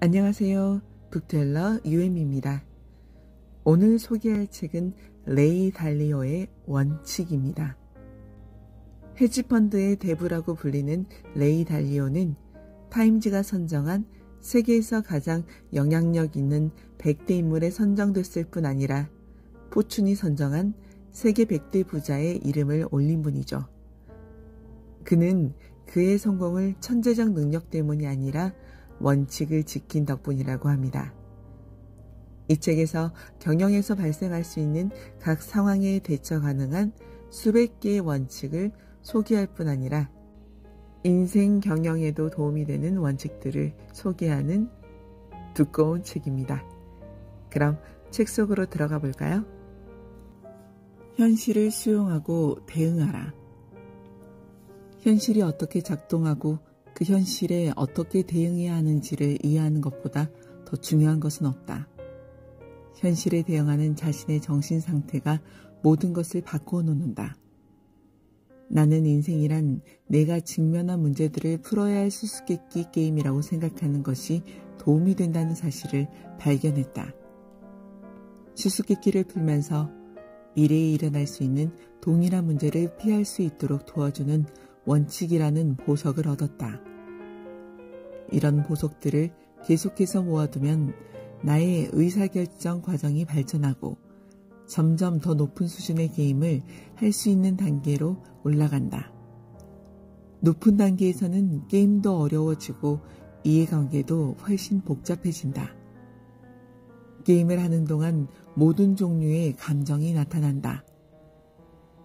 안녕하세요. 북텔러 유엠입니다. 오늘 소개할 책은 레이 달리오의 원칙입니다. 헤지펀드의 대부라고 불리는 레이 달리오는 타임지가 선정한 세계에서 가장 영향력 있는 100대 인물에 선정됐을 뿐 아니라 포춘이 선정한 세계 100대 부자의 이름을 올린 분이죠. 그는 그의 성공을 천재적 능력 때문이 아니라 원칙을 지킨 덕분이라고 합니다. 이 책에서 경영에서 발생할 수 있는 각 상황에 대처 가능한 수백 개의 원칙을 소개할 뿐 아니라 인생 경영에도 도움이 되는 원칙들을 소개하는 두꺼운 책입니다. 그럼 책 속으로 들어가 볼까요? 현실을 수용하고 대응하라. 현실이 어떻게 작동하고 그 현실에 어떻게 대응해야 하는지를 이해하는 것보다 더 중요한 것은 없다. 현실에 대응하는 자신의 정신 상태가 모든 것을 바꾸어 놓는다. 나는 인생이란 내가 직면한 문제들을 풀어야 할 수수께끼 게임이라고 생각하는 것이 도움이 된다는 사실을 발견했다. 수수께끼를 풀면서 미래에 일어날 수 있는 동일한 문제를 피할 수 있도록 도와주는 원칙이라는 보석을 얻었다. 이런 보석들을 계속해서 모아두면 나의 의사결정 과정이 발전하고 점점 더 높은 수준의 게임을 할 수 있는 단계로 올라간다. 높은 단계에서는 게임도 어려워지고 이해관계도 훨씬 복잡해진다. 게임을 하는 동안 모든 종류의 감정이 나타난다.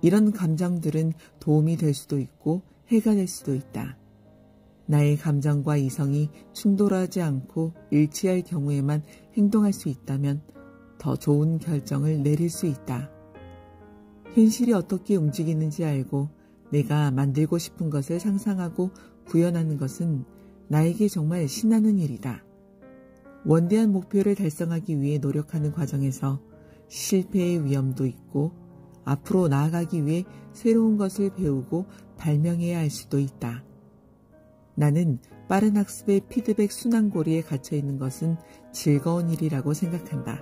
이런 감정들은 도움이 될 수도 있고 해가 될 수도 있다. 나의 감정과 이성이 충돌하지 않고 일치할 경우에만 행동할 수 있다면 더 좋은 결정을 내릴 수 있다. 현실이 어떻게 움직이는지 알고 내가 만들고 싶은 것을 상상하고 구현하는 것은 나에게 정말 신나는 일이다. 원대한 목표를 달성하기 위해 노력하는 과정에서 실패의 위험도 있고 앞으로 나아가기 위해 새로운 것을 배우고 발명해야 할 수도 있다. 나는 빠른 학습의 피드백 순환고리에 갇혀 있는 것은 즐거운 일이라고 생각한다.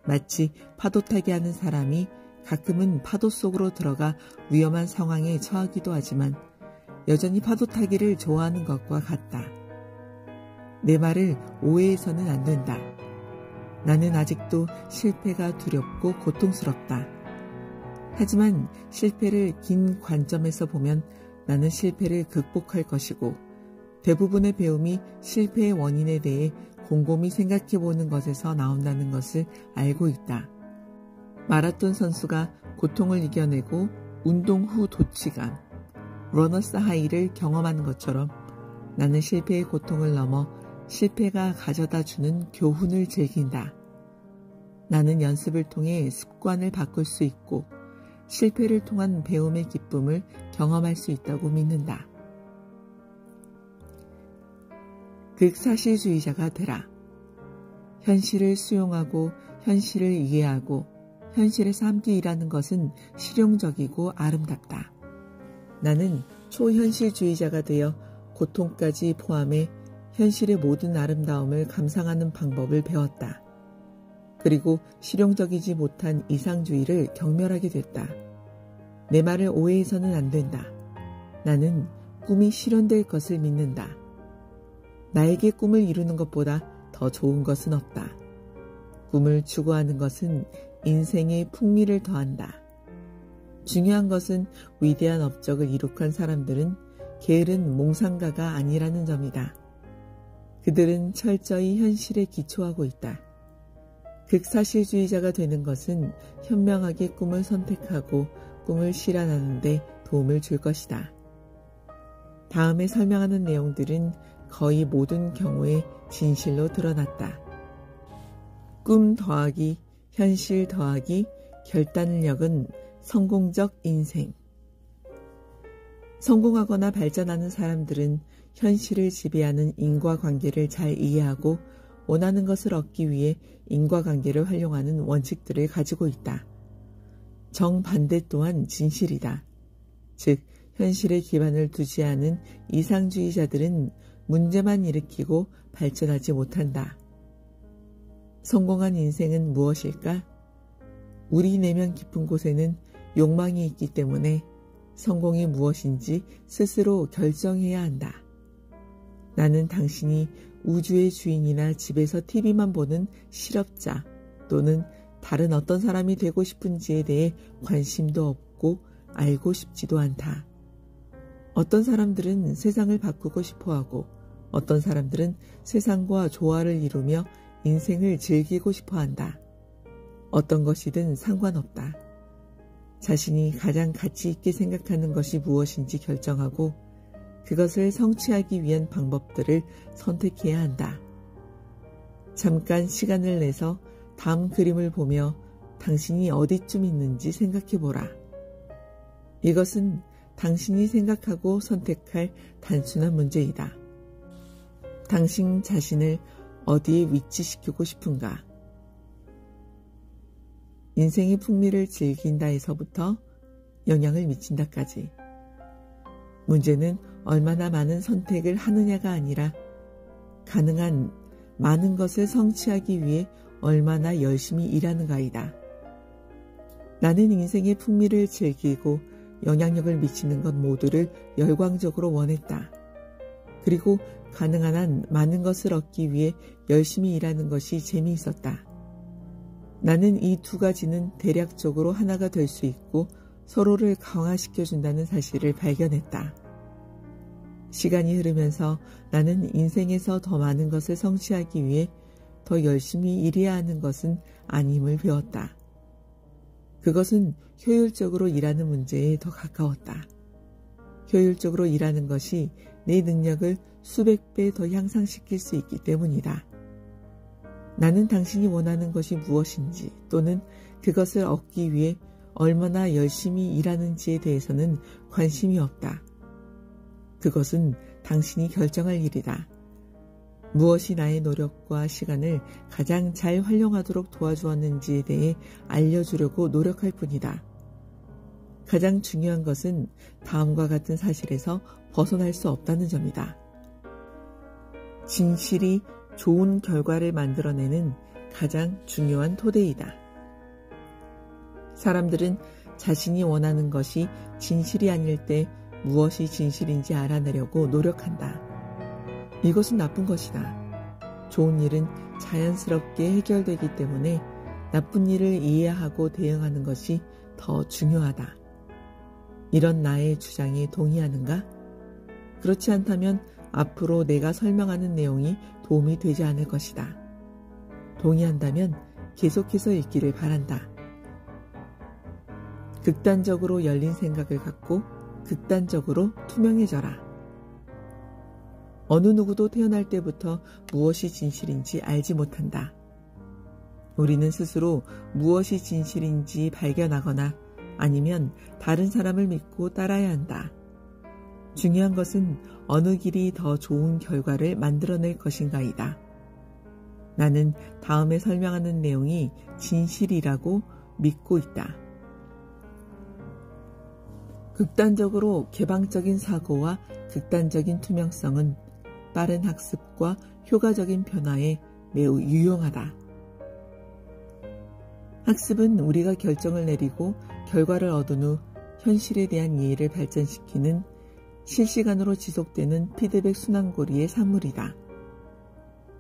마치 파도 타기 하는 사람이 가끔은 파도 속으로 들어가 위험한 상황에 처하기도 하지만 여전히 파도 타기를 좋아하는 것과 같다. 내 말을 오해해서는 안 된다. 나는 아직도 실패가 두렵고 고통스럽다. 하지만 실패를 긴 관점에서 보면 나는 실패를 극복할 것이고 대부분의 배움이 실패의 원인에 대해 곰곰이 생각해보는 것에서 나온다는 것을 알고 있다. 마라톤 선수가 고통을 이겨내고 운동 후 도취감, 러너스 하이를 경험하는 것처럼 나는 실패의 고통을 넘어 실패가 가져다주는 교훈을 즐긴다. 나는 연습을 통해 습관을 바꿀 수 있고 실패를 통한 배움의 기쁨을 경험할 수 있다고 믿는다. 극사실주의자가 되라. 현실을 수용하고 현실을 이해하고 현실에서 함께 일하는 것은 실용적이고 아름답다. 나는 초현실주의자가 되어 고통까지 포함해 현실의 모든 아름다움을 감상하는 방법을 배웠다. 그리고 실용적이지 못한 이상주의를 경멸하게 됐다. 내 말을 오해해서는 안 된다. 나는 꿈이 실현될 것을 믿는다. 나에게 꿈을 이루는 것보다 더 좋은 것은 없다. 꿈을 추구하는 것은 인생의 풍미를 더한다. 중요한 것은 위대한 업적을 이룩한 사람들은 게으른 몽상가가 아니라는 점이다. 그들은 철저히 현실에 기초하고 있다. 극사실주의자가 되는 것은 현명하게 꿈을 선택하고 꿈을 실현하는 데 도움을 줄 것이다. 다음에 설명하는 내용들은 거의 모든 경우에 진실로 드러났다. 꿈 더하기 현실 더하기 결단력은 성공적 인생. 성공하거나 발전하는 사람들은 현실을 지배하는 인과관계를 잘 이해하고 원하는 것을 얻기 위해 인과관계를 활용하는 원칙들을 가지고 있다. 정반대 또한 진실이다. 즉 현실에 기반을 두지 않은 이상주의자들은 문제만 일으키고 발전하지 못한다. 성공한 인생은 무엇일까? 우리 내면 깊은 곳에는 욕망이 있기 때문에 성공이 무엇인지 스스로 결정해야 한다. 나는 당신이 우주의 주인이나 집에서 TV만 보는 실업자 또는 다른 어떤 사람이 되고 싶은지에 대해 관심도 없고 알고 싶지도 않다. 어떤 사람들은 세상을 바꾸고 싶어하고 어떤 사람들은 세상과 조화를 이루며 인생을 즐기고 싶어한다. 어떤 것이든 상관없다. 자신이 가장 가치 있게 생각하는 것이 무엇인지 결정하고 그것을 성취하기 위한 방법들을 선택해야 한다. 잠깐 시간을 내서 다음 그림을 보며 당신이 어디쯤 있는지 생각해보라. 이것은 당신이 생각하고 선택할 단순한 문제이다. 당신 자신을 어디에 위치시키고 싶은가? 인생의 풍미를 즐긴다에서부터 영향을 미친다까지. 문제는 얼마나 많은 선택을 하느냐가 아니라 가능한 많은 것을 성취하기 위해 얼마나 열심히 일하는가이다. 나는 인생의 풍미를 즐기고 영향력을 미치는 것 모두를 열광적으로 원했다. 그리고 가능한 한 많은 것을 얻기 위해 열심히 일하는 것이 재미있었다. 나는 이 두 가지는 대략적으로 하나가 될 수 있고 서로를 강화시켜준다는 사실을 발견했다. 시간이 흐르면서 나는 인생에서 더 많은 것을 성취하기 위해 더 열심히 일해야 하는 것은 아님을 배웠다. 그것은 효율적으로 일하는 문제에 더 가까웠다. 효율적으로 일하는 것이 내 능력을 수백 배 더 향상시킬 수 있기 때문이다. 나는 당신이 원하는 것이 무엇인지 또는 그것을 얻기 위해 얼마나 열심히 일하는지에 대해서는 관심이 없다. 그것은 당신이 결정할 일이다. 무엇이 나의 노력과 시간을 가장 잘 활용하도록 도와주었는지에 대해 알려주려고 노력할 뿐이다. 가장 중요한 것은 다음과 같은 사실에서 벗어날 수 없다는 점이다. 진실이 좋은 결과를 만들어내는 가장 중요한 토대이다. 사람들은 자신이 원하는 것이 진실이 아닐 때 무엇이 진실인지 알아내려고 노력한다. 이것은 나쁜 것이다. 좋은 일은 자연스럽게 해결되기 때문에 나쁜 일을 이해하고 대응하는 것이 더 중요하다. 이런 나의 주장에 동의하는가? 그렇지 않다면 앞으로 내가 설명하는 내용이 도움이 되지 않을 것이다. 동의한다면 계속해서 읽기를 바란다. 극단적으로 열린 생각을 갖고 극단적으로 투명해져라. 어느 누구도 태어날 때부터 무엇이 진실인지 알지 못한다. 우리는 스스로 무엇이 진실인지 발견하거나 아니면 다른 사람을 믿고 따라야 한다. 중요한 것은 어느 길이 더 좋은 결과를 만들어낼 것인가이다. 나는 다음에 설명하는 내용이 진실이라고 믿고 있다. 극단적으로 개방적인 사고와 극단적인 투명성은 빠른 학습과 효과적인 변화에 매우 유용하다. 학습은 우리가 결정을 내리고 결과를 얻은 후 현실에 대한 이해를 발전시키는 실시간으로 지속되는 피드백 순환고리의 산물이다.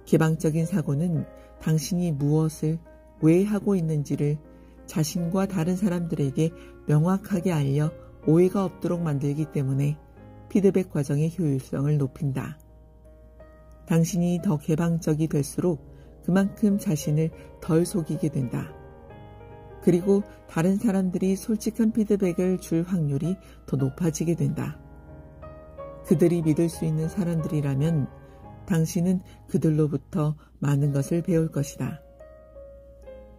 개방적인 사고는 당신이 무엇을 왜 하고 있는지를 자신과 다른 사람들에게 명확하게 알려 오해가 없도록 만들기 때문에 피드백 과정의 효율성을 높인다. 당신이 더 개방적이 될수록 그만큼 자신을 덜 속이게 된다. 그리고 다른 사람들이 솔직한 피드백을 줄 확률이 더 높아지게 된다. 그들이 믿을 수 있는 사람들이라면 당신은 그들로부터 많은 것을 배울 것이다.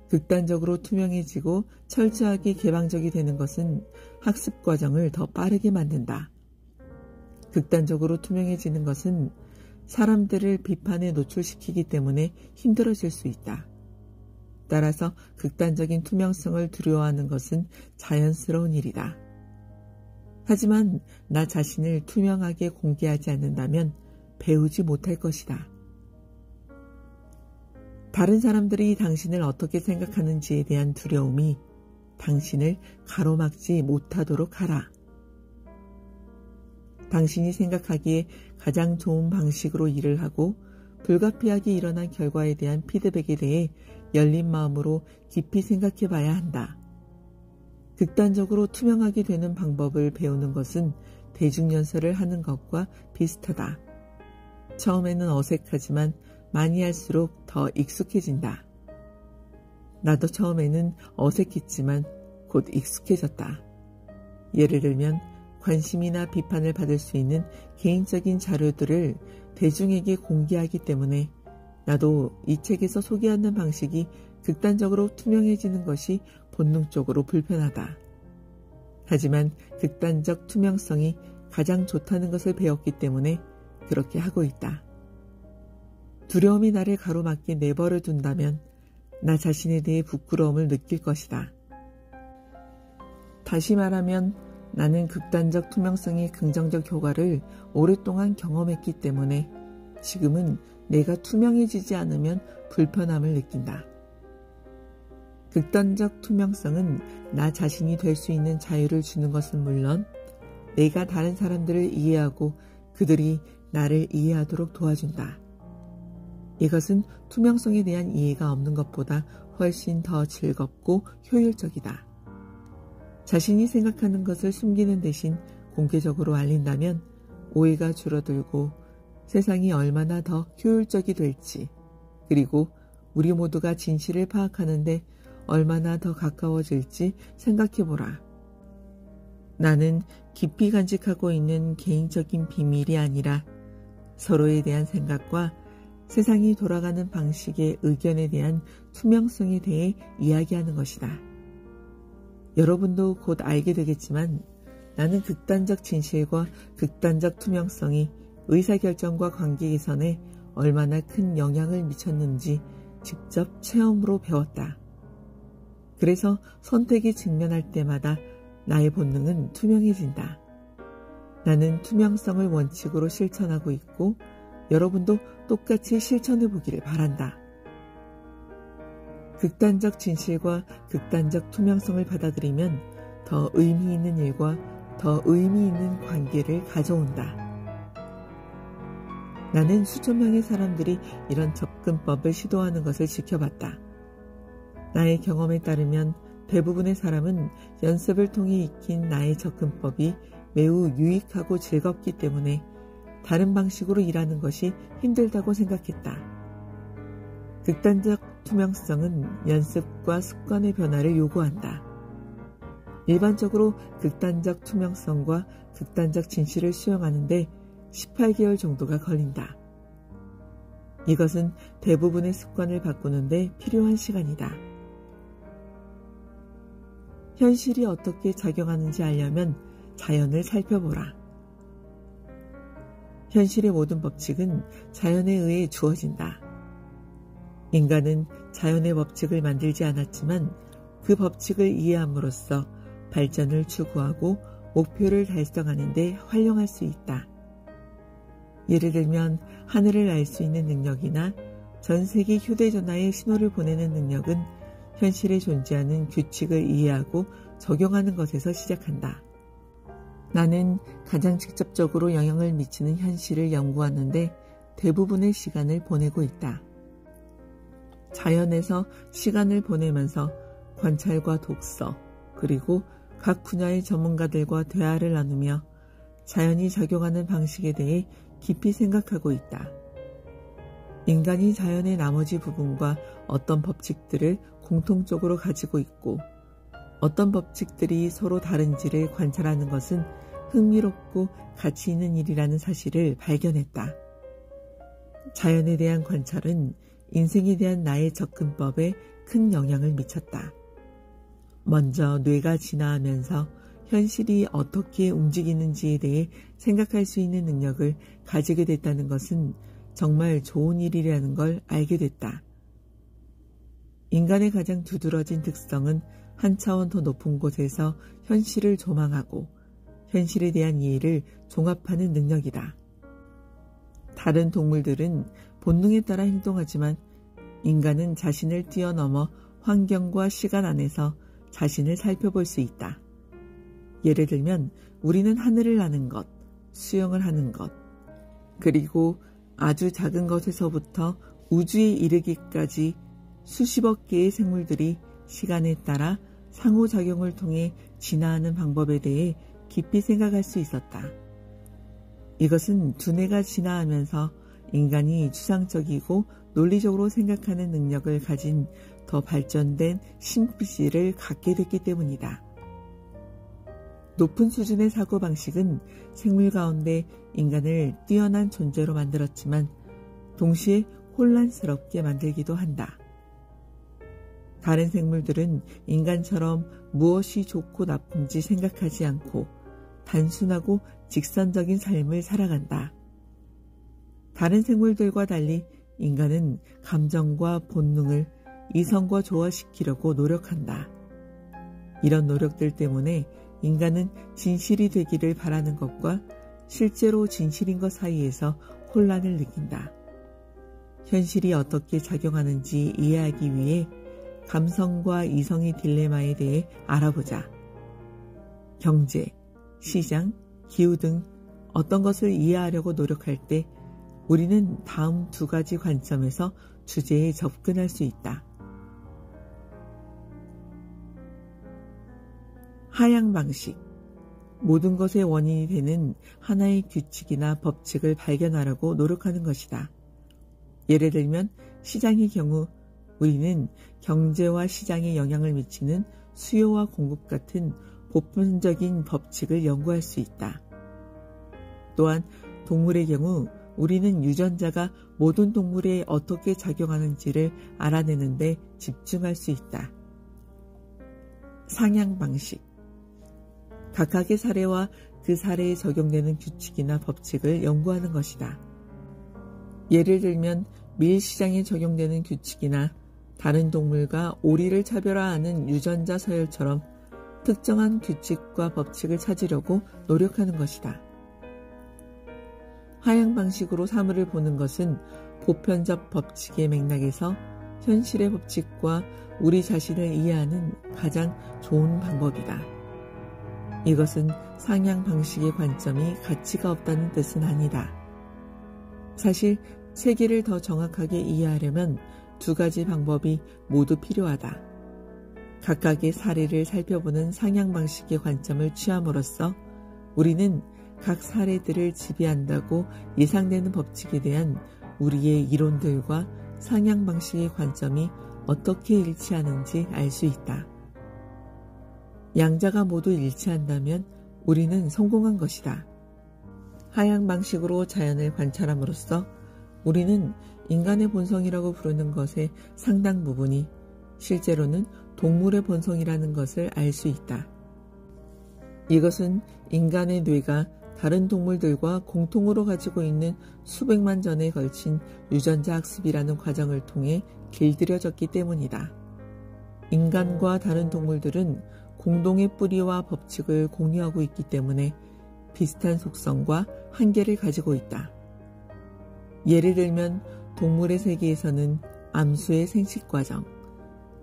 극단적으로 투명해지고 철저하게 개방적이 되는 것은 학습 과정을 더 빠르게 만든다. 극단적으로 투명해지는 것은 사람들을 비판에 노출시키기 때문에 힘들어질 수 있다. 따라서 극단적인 투명성을 두려워하는 것은 자연스러운 일이다. 하지만 나 자신을 투명하게 공개하지 않는다면 배우지 못할 것이다. 다른 사람들이 당신을 어떻게 생각하는지에 대한 두려움이 당신을 가로막지 못하도록 하라. 당신이 생각하기에 가장 좋은 방식으로 일을 하고 불가피하게 일어난 결과에 대한 피드백에 대해 열린 마음으로 깊이 생각해 봐야 한다. 극단적으로 투명하게 되는 방법을 배우는 것은 대중연설을 하는 것과 비슷하다. 처음에는 어색하지만 많이 할수록 더 익숙해진다. 나도 처음에는 어색했지만 곧 익숙해졌다. 예를 들면 관심이나 비판을 받을 수 있는 개인적인 자료들을 대중에게 공개하기 때문에 나도 이 책에서 소개하는 방식이 극단적으로 투명해지는 것이 본능적으로 불편하다. 하지만 극단적 투명성이 가장 좋다는 것을 배웠기 때문에 그렇게 하고 있다. 두려움이 나를 가로막게 내버려 둔다면 나 자신에 대해 부끄러움을 느낄 것이다. 다시 말하면 나는 극단적 투명성의 긍정적 효과를 오랫동안 경험했기 때문에 지금은 내가 투명해지지 않으면 불편함을 느낀다. 극단적 투명성은 나 자신이 될 수 있는 자유를 주는 것은 물론 내가 다른 사람들을 이해하고 그들이 나를 이해하도록 도와준다. 이것은 투명성에 대한 이해가 없는 것보다 훨씬 더 즐겁고 효율적이다. 자신이 생각하는 것을 숨기는 대신 공개적으로 알린다면 오해가 줄어들고 세상이 얼마나 더 효율적이 될지, 그리고 우리 모두가 진실을 파악하는데 얼마나 더 가까워질지 생각해보라. 나는 깊이 간직하고 있는 개인적인 비밀이 아니라 서로에 대한 생각과 세상이 돌아가는 방식의 의견에 대한 투명성에 대해 이야기하는 것이다. 여러분도 곧 알게 되겠지만 나는 극단적 진실과 극단적 투명성이 의사결정과 관계 개선에 얼마나 큰 영향을 미쳤는지 직접 체험으로 배웠다. 그래서 선택에 직면할 때마다 나의 본능은 투명해진다. 나는 투명성을 원칙으로 실천하고 있고 여러분도 똑같이 실천해 보기를 바란다. 극단적 진실과 극단적 투명성을 받아들이면 더 의미 있는 일과 더 의미 있는 관계를 가져온다. 나는 수천 명의 사람들이 이런 접근법을 시도하는 것을 지켜봤다. 나의 경험에 따르면 대부분의 사람은 연습을 통해 익힌 나의 접근법이 매우 유익하고 즐겁기 때문에 다른 방식으로 일하는 것이 힘들다고 생각했다. 극단적 투명성은 연습과 습관의 변화를 요구한다. 일반적으로 극단적 투명성과 극단적 진실을 수용하는데 18개월 정도가 걸린다. 이것은 대부분의 습관을 바꾸는데 필요한 시간이다. 현실이 어떻게 작용하는지 알려면 자연을 살펴보라. 현실의 모든 법칙은 자연에 의해 주어진다. 인간은 자연의 법칙을 만들지 않았지만 그 법칙을 이해함으로써 발전을 추구하고 목표를 달성하는 데 활용할 수 있다. 예를 들면 하늘을 알 수 있는 능력이나 전 세계 휴대전화에 신호를 보내는 능력은 현실에 존재하는 규칙을 이해하고 적용하는 것에서 시작한다. 나는 가장 직접적으로 영향을 미치는 현실을 연구하는데 대부분의 시간을 보내고 있다. 자연에서 시간을 보내면서 관찰과 독서, 그리고 각 분야의 전문가들과 대화를 나누며 자연이 작용하는 방식에 대해 깊이 생각하고 있다. 인간이 자연의 나머지 부분과 어떤 법칙들을 공통적으로 가지고 있고 어떤 법칙들이 서로 다른지를 관찰하는 것은 흥미롭고 가치 있는 일이라는 사실을 발견했다. 자연에 대한 관찰은 인생에 대한 나의 접근법에 큰 영향을 미쳤다. 먼저 뇌가 진화하면서 현실이 어떻게 움직이는지에 대해 생각할 수 있는 능력을 가지게 됐다는 것은 정말 좋은 일이라는 걸 알게 됐다. 인간의 가장 두드러진 특성은 한 차원 더 높은 곳에서 현실을 조망하고 현실에 대한 이해를 종합하는 능력이다. 다른 동물들은 본능에 따라 행동하지만 인간은 자신을 뛰어넘어 환경과 시간 안에서 자신을 살펴볼 수 있다. 예를 들면 우리는 하늘을 나는 것, 수영을 하는 것, 그리고 아주 작은 것에서부터 우주에 이르기까지 수십억 개의 생물들이 시간에 따라 상호작용을 통해 진화하는 방법에 대해 깊이 생각할 수 있었다. 이것은 두뇌가 진화하면서 인간이 추상적이고 논리적으로 생각하는 능력을 가진 더 발전된 심피시를 갖게 됐기 때문이다. 높은 수준의 사고방식은 생물 가운데 인간을 뛰어난 존재로 만들었지만 동시에 혼란스럽게 만들기도 한다. 다른 생물들은 인간처럼 무엇이 좋고 나쁜지 생각하지 않고 단순하고 직선적인 삶을 살아간다. 다른 생물들과 달리 인간은 감정과 본능을 이성과 조화시키려고 노력한다. 이런 노력들 때문에 인간은 진실이 되기를 바라는 것과 실제로 진실인 것 사이에서 혼란을 느낀다. 현실이 어떻게 작용하는지 이해하기 위해 감성과 이성의 딜레마에 대해 알아보자. 경제, 시장, 기후 등 어떤 것을 이해하려고 노력할 때 우리는 다음 두 가지 관점에서 주제에 접근할 수 있다. 하향 방식. 모든 것의 원인이 되는 하나의 규칙이나 법칙을 발견하려고 노력하는 것이다. 예를 들면 시장의 경우 우리는 경제와 시장에 영향을 미치는 수요와 공급 같은 보편적인 법칙을 연구할 수 있다. 또한 동물의 경우 우리는 유전자가 모든 동물에 어떻게 작용하는지를 알아내는 데 집중할 수 있다. 상향 방식. 각각의 사례와 그 사례에 적용되는 규칙이나 법칙을 연구하는 것이다. 예를 들면 밀 시장에 적용되는 규칙이나 다른 동물과 오리를 차별화하는 유전자 서열처럼 특정한 규칙과 법칙을 찾으려고 노력하는 것이다. 하향 방식으로 사물을 보는 것은 보편적 법칙의 맥락에서 현실의 법칙과 우리 자신을 이해하는 가장 좋은 방법이다. 이것은 상향 방식의 관점이 가치가 없다는 뜻은 아니다. 사실 세계를 더 정확하게 이해하려면 두 가지 방법이 모두 필요하다. 각각의 사례를 살펴보는 상향 방식의 관점을 취함으로써 우리는 각 사례들을 지배한다고 예상되는 법칙에 대한 우리의 이론들과 상향 방식의 관점이 어떻게 일치하는지 알 수 있다. 양자가 모두 일치한다면 우리는 성공한 것이다. 하향 방식으로 자연을 관찰함으로써 우리는 인간의 본성이라고 부르는 것의 상당 부분이 실제로는 동물의 본성이라는 것을 알 수 있다. 이것은 인간의 뇌가 다른 동물들과 공통으로 가지고 있는 수백만 년에 걸친 유전자 학습이라는 과정을 통해 길들여졌기 때문이다. 인간과 다른 동물들은 공동의 뿌리와 법칙을 공유하고 있기 때문에 비슷한 속성과 한계를 가지고 있다. 예를 들면 동물의 세계에서는 암수의 생식 과정,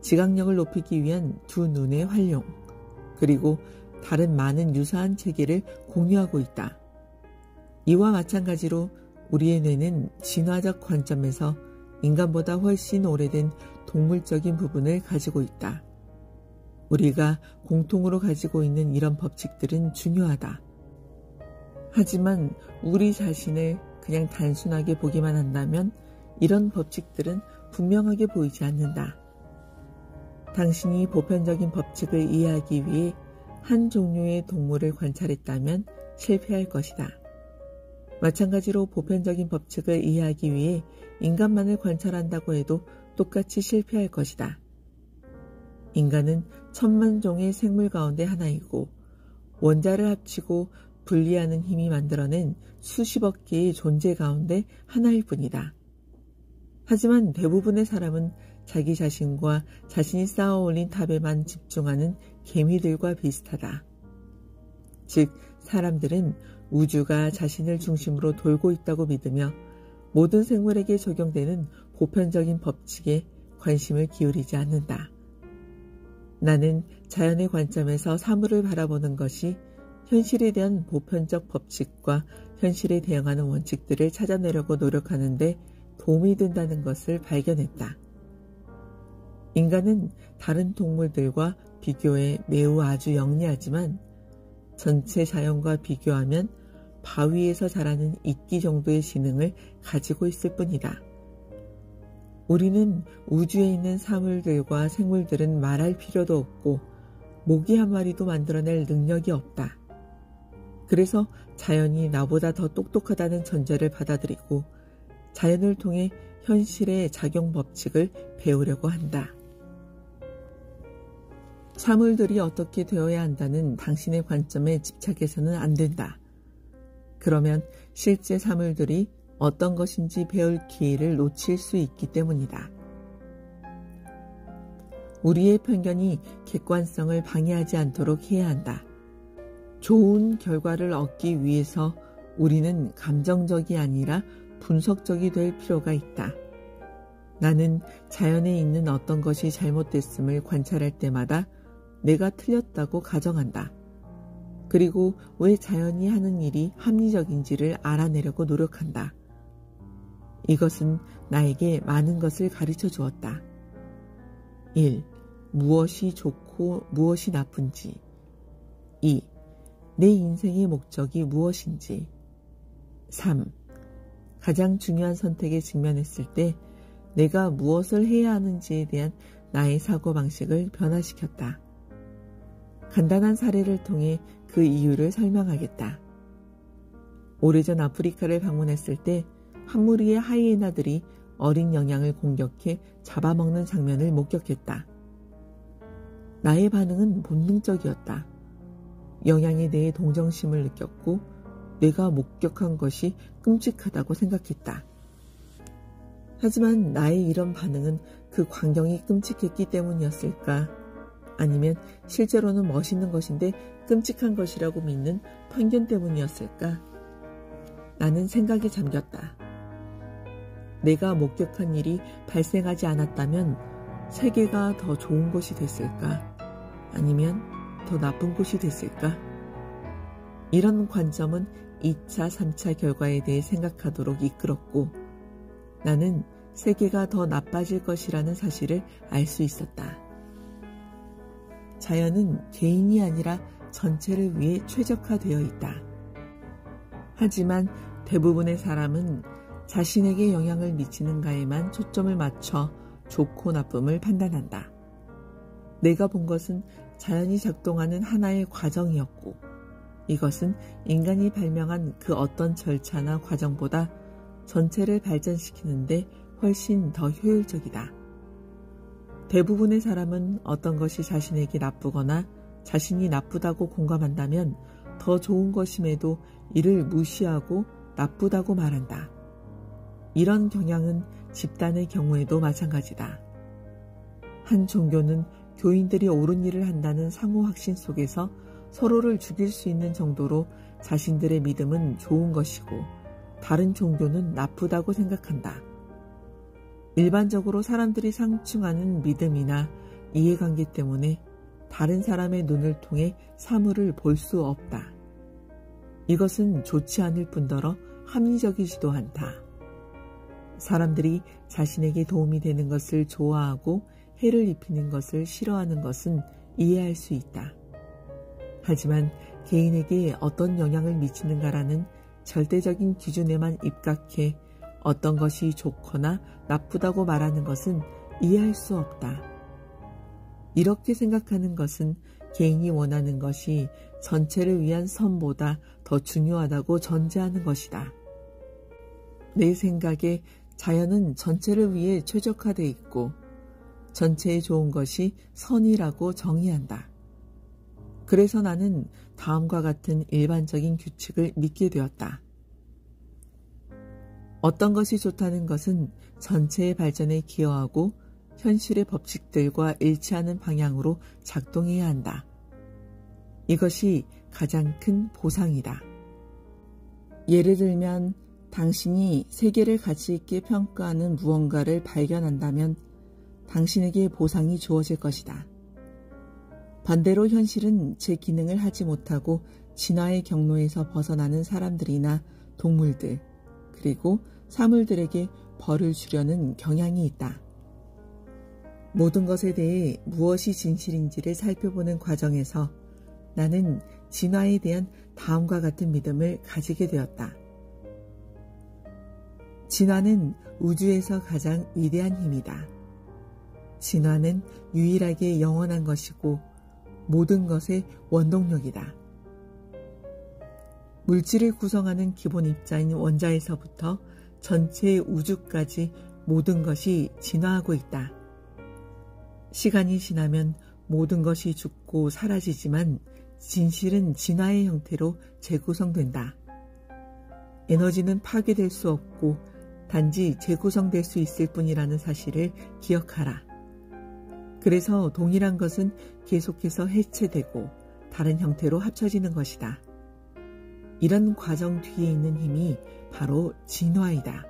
지각력을 높이기 위한 두 눈의 활용, 그리고 다른 많은 유사한 체계를 공유하고 있다. 이와 마찬가지로 우리의 뇌는 진화적 관점에서 인간보다 훨씬 오래된 동물적인 부분을 가지고 있다. 우리가 공통으로 가지고 있는 이런 법칙들은 중요하다. 하지만 우리 자신을 그냥 단순하게 보기만 한다면 이런 법칙들은 분명하게 보이지 않는다. 당신이 보편적인 법칙을 이해하기 위해 한 종류의 동물을 관찰했다면 실패할 것이다. 마찬가지로 보편적인 법칙을 이해하기 위해 인간만을 관찰한다고 해도 똑같이 실패할 것이다. 인간은 천만 종의 생물 가운데 하나이고 원자를 합치고 분리하는 힘이 만들어낸 수십억 개의 존재 가운데 하나일 뿐이다. 하지만 대부분의 사람은 자기 자신과 자신이 쌓아 올린 탑에만 집중하는 개미들과 비슷하다. 즉, 사람들은 우주가 자신을 중심으로 돌고 있다고 믿으며 모든 생물에게 적용되는 보편적인 법칙에 관심을 기울이지 않는다. 나는 자연의 관점에서 사물을 바라보는 것이 현실에 대한 보편적 법칙과 현실에 대응하는 원칙들을 찾아내려고 노력하는데 도움이 된다는 것을 발견했다. 인간은 다른 동물들과 비교해 매우 아주 영리하지만 전체 자연과 비교하면 바위에서 자라는 이끼 정도의 지능을 가지고 있을 뿐이다. 우리는 우주에 있는 사물들과 생물들은 말할 필요도 없고 모기 한 마리도 만들어낼 능력이 없다. 그래서 자연이 나보다 더 똑똑하다는 전제를 받아들이고 자연을 통해 현실의 작용 법칙을 배우려고 한다. 사물들이 어떻게 되어야 한다는 당신의 관점에 집착해서는 안 된다. 그러면 실제 사물들이 어떤 것인지 배울 기회를 놓칠 수 있기 때문이다. 우리의 편견이 객관성을 방해하지 않도록 해야 한다. 좋은 결과를 얻기 위해서 우리는 감정적이 아니라 분석적이 될 필요가 있다. 나는 자연에 있는 어떤 것이 잘못됐음을 관찰할 때마다 내가 틀렸다고 가정한다. 그리고 왜 자연이 하는 일이 합리적인지를 알아내려고 노력한다. 이것은 나에게 많은 것을 가르쳐 주었다. 1. 무엇이 좋고 무엇이 나쁜지. 2. 내 인생의 목적이 무엇인지. 3. 가장 중요한 선택에 직면했을 때 내가 무엇을 해야 하는지에 대한 나의 사고방식을 변화시켰다. 간단한 사례를 통해 그 이유를 설명하겠다. 오래전 아프리카를 방문했을 때 한 무리의 하이에나들이 어린 영양을 공격해 잡아먹는 장면을 목격했다. 나의 반응은 본능적이었다. 영양에 대해 동정심을 느꼈고 내가 목격한 것이 끔찍하다고 생각했다. 하지만 나의 이런 반응은 그 광경이 끔찍했기 때문이었을까? 아니면 실제로는 멋있는 것인데 끔찍한 것이라고 믿는 편견 때문이었을까? 나는 생각에 잠겼다. 내가 목격한 일이 발생하지 않았다면 세계가 더 좋은 곳이 됐을까? 아니면 더 나쁜 곳이 됐을까? 이런 관점은 2차, 3차 결과에 대해 생각하도록 이끌었고 나는 세계가 더 나빠질 것이라는 사실을 알 수 있었다. 자연은 개인이 아니라 전체를 위해 최적화되어 있다. 하지만 대부분의 사람은 자신에게 영향을 미치는가에만 초점을 맞춰 좋고 나쁨을 판단한다. 내가 본 것은 자연이 작동하는 하나의 과정이었고 이것은 인간이 발명한 그 어떤 절차나 과정보다 전체를 발전시키는데 훨씬 더 효율적이다. 대부분의 사람은 어떤 것이 자신에게 나쁘거나 자신이 나쁘다고 공감한다면 더 좋은 것임에도 이를 무시하고 나쁘다고 말한다. 이런 경향은 집단의 경우에도 마찬가지다. 한 종교는 교인들이 옳은 일을 한다는 상호 확신 속에서 서로를 죽일 수 있는 정도로 자신들의 믿음은 좋은 것이고 다른 종교는 나쁘다고 생각한다. 일반적으로 사람들이 상충하는 믿음이나 이해관계 때문에 다른 사람의 눈을 통해 사물을 볼 수 없다. 이것은 좋지 않을 뿐더러 합리적이지도 않다. 사람들이 자신에게 도움이 되는 것을 좋아하고 해를 입히는 것을 싫어하는 것은 이해할 수 있다. 하지만 개인에게 어떤 영향을 미치는가라는 절대적인 기준에만 입각해 어떤 것이 좋거나 나쁘다고 말하는 것은 이해할 수 없다. 이렇게 생각하는 것은 개인이 원하는 것이 전체를 위한 선보다 더 중요하다고 전제하는 것이다. 내 생각에 자연은 전체를 위해 최적화되어 있고 전체에 좋은 것이 선이라고 정의한다. 그래서 나는 다음과 같은 일반적인 규칙을 믿게 되었다. 어떤 것이 좋다는 것은 전체의 발전에 기여하고 현실의 법칙들과 일치하는 방향으로 작동해야 한다. 이것이 가장 큰 보상이다. 예를 들면 당신이 세계를 가치 있게 평가하는 무언가를 발견한다면 당신에게 보상이 주어질 것이다. 반대로 현실은 제 기능을 하지 못하고 진화의 경로에서 벗어나는 사람들이나 동물들, 그리고 사물들에게 벌을 주려는 경향이 있다. 모든 것에 대해 무엇이 진실인지를 살펴보는 과정에서 나는 진화에 대한 다음과 같은 믿음을 가지게 되었다. 진화는 우주에서 가장 위대한 힘이다. 진화는 유일하게 영원한 것이고 모든 것의 원동력이다. 물질을 구성하는 기본 입자인 원자에서부터 전체 우주까지 모든 것이 진화하고 있다. 시간이 지나면 모든 것이 죽고 사라지지만 진실은 진화의 형태로 재구성된다. 에너지는 파괴될 수 없고 단지 재구성될 수 있을 뿐이라는 사실을 기억하라. 그래서 동일한 것은 계속해서 해체되고 다른 형태로 합쳐지는 것이다. 이런 과정 뒤에 있는 힘이 바로 진화이다.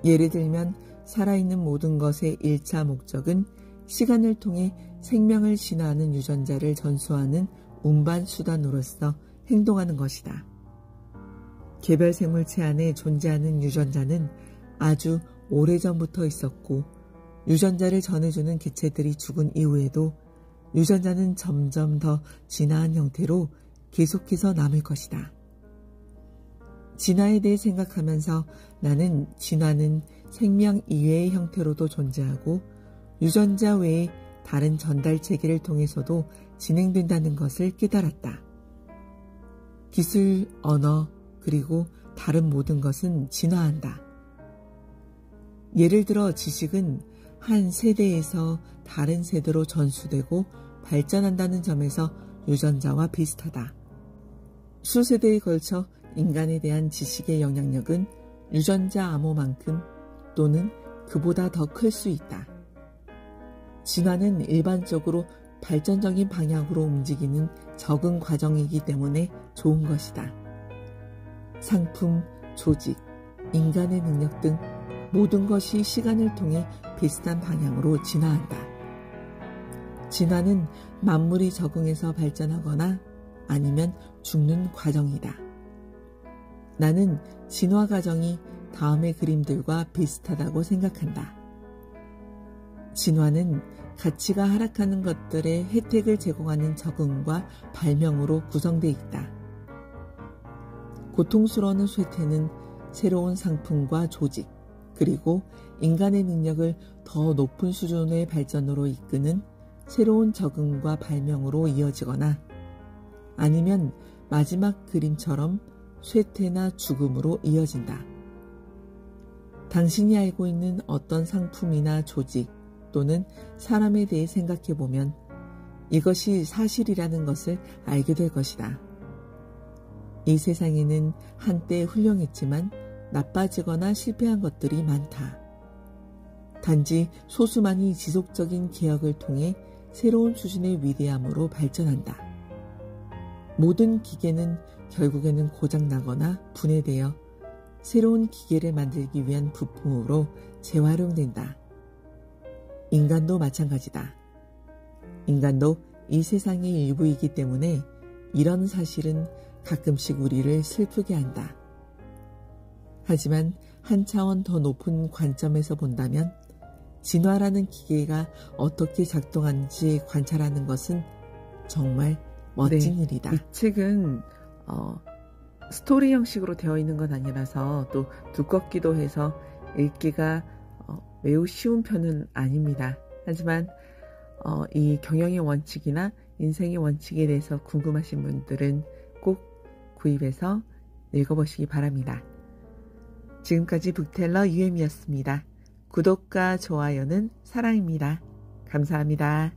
예를 들면 살아있는 모든 것의 1차 목적은 시간을 통해 생명을 진화하는 유전자를 전수하는 운반 수단으로서 행동하는 것이다. 개별 생물체 안에 존재하는 유전자는 아주 오래전부터 있었고 유전자를 전해주는 개체들이 죽은 이후에도 유전자는 점점 더 진화한 형태로 계속해서 남을 것이다. 진화에 대해 생각하면서 나는 진화는 생명 이외의 형태로도 존재하고 유전자 외의 다른 전달 체계를 통해서도 진행된다는 것을 깨달았다. 기술, 언어, 그리고 다른 모든 것은 진화한다. 예를 들어 지식은 한 세대에서 다른 세대로 전수되고 발전한다는 점에서 유전자와 비슷하다. 수세대에 걸쳐 인간에 대한 지식의 영향력은 유전자 암호만큼 또는 그보다 더 클 수 있다. 진화는 일반적으로 발전적인 방향으로 움직이는 적응 과정이기 때문에 좋은 것이다. 상품, 조직, 인간의 능력 등 모든 것이 시간을 통해 비슷한 방향으로 진화한다. 진화는 만물이 적응해서 발전하거나 아니면 죽는 과정이다. 나는 진화 과정이 다음의 그림들과 비슷하다고 생각한다. 진화는 가치가 하락하는 것들의 혜택을 제공하는 적응과 발명으로 구성되어 있다. 고통스러운 쇠퇴는 새로운 상품과 조직, 그리고 인간의 능력을 더 높은 수준의 발전으로 이끄는 새로운 적응과 발명으로 이어지거나 아니면 마지막 그림처럼 쇠퇴나 죽음으로 이어진다. 당신이 알고 있는 어떤 상품이나 조직 또는 사람에 대해 생각해보면 이것이 사실이라는 것을 알게 될 것이다. 이 세상에는 한때 훌륭했지만 나빠지거나 실패한 것들이 많다. 단지 소수만이 지속적인 개혁을 통해 새로운 수준의 위대함으로 발전한다. 모든 기계는 결국에는 고장나거나 분해되어 새로운 기계를 만들기 위한 부품으로 재활용된다. 인간도 마찬가지다. 인간도 이 세상의 일부이기 때문에 이런 사실은 가끔씩 우리를 슬프게 한다. 하지만 한 차원 더 높은 관점에서 본다면 진화라는 기계가 어떻게 작동하는지 관찰하는 것은 정말 멋진 일이다. 이 책은 스토리 형식으로 되어 있는 건 아니라서 또 두껍기도 해서 읽기가 매우 쉬운 편은 아닙니다. 하지만 이 경영의 원칙이나 인생의 원칙에 대해서 궁금하신 분들은 꼭 구입해서 읽어보시기 바랍니다. 지금까지 북텔러 유엠이었습니다. 구독과 좋아요는 사랑입니다. 감사합니다.